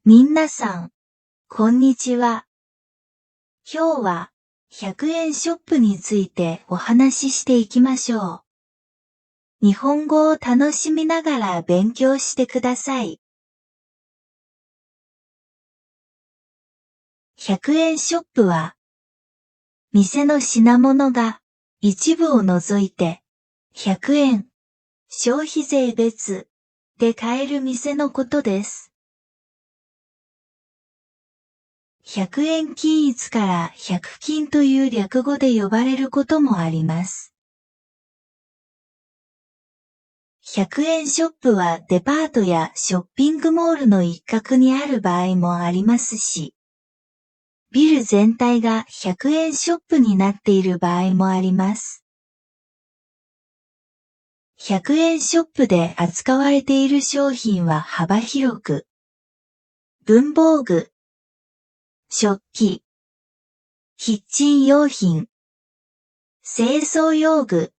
みなさん、こんにちは。今日は100円ショップについてお話ししていきましょう。日本語を楽しみながら勉強してください。100円ショップは、店の品物が一部を除いて100円、消費税別で買える店のことです。100円均一から100均という略語で呼ばれることもあります。100円ショップはデパートやショッピングモールの一角にある場合もありますし、ビル全体が100円ショップになっている場合もあります。100円ショップで扱われている商品は幅広く、文房具、食器、キッチン用品、清掃用具、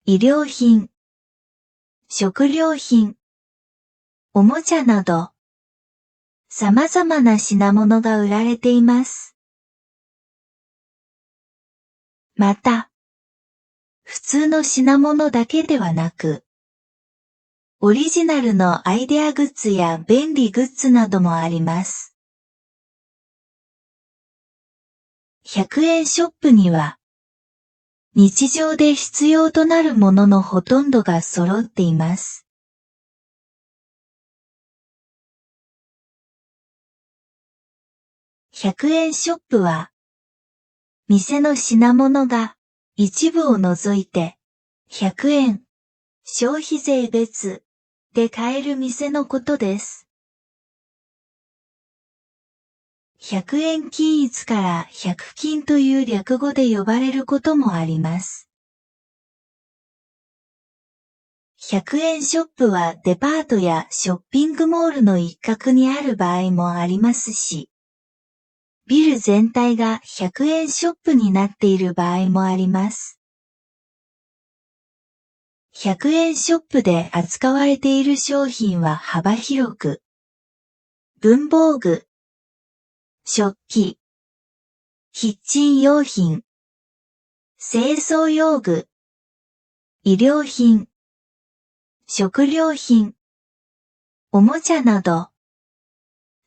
衣料品、食料品、おもちゃなど、様々な品物が売られています。また、普通の品物だけではなく、オリジナルのアイデアグッズや便利グッズなどもあります。100円ショップには、日常で必要となるもののほとんどが揃っています。100円ショップは、店の品物が一部を除いて100円、消費税別で買える店のことです。100円均一から100均という略語で呼ばれることもあります。100円ショップはデパートやショッピングモールの一角にある場合もありますし、ビル全体が100円ショップになっている場合もあります。100円ショップで扱われている商品は幅広く、文房具、食器、キッチン用品、清掃用具、衣料品、食料品、おもちゃなど、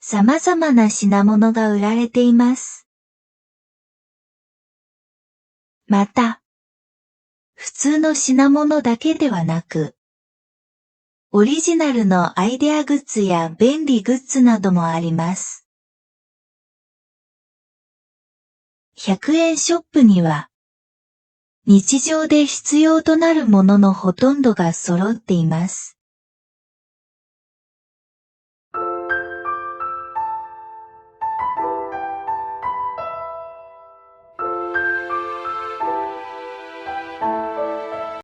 様々な品物が売られています。また、普通の品物だけではなく、オリジナルのアイデアグッズや便利グッズなどもあります。100円ショップには、日常で必要となるもののほとんどが揃っています。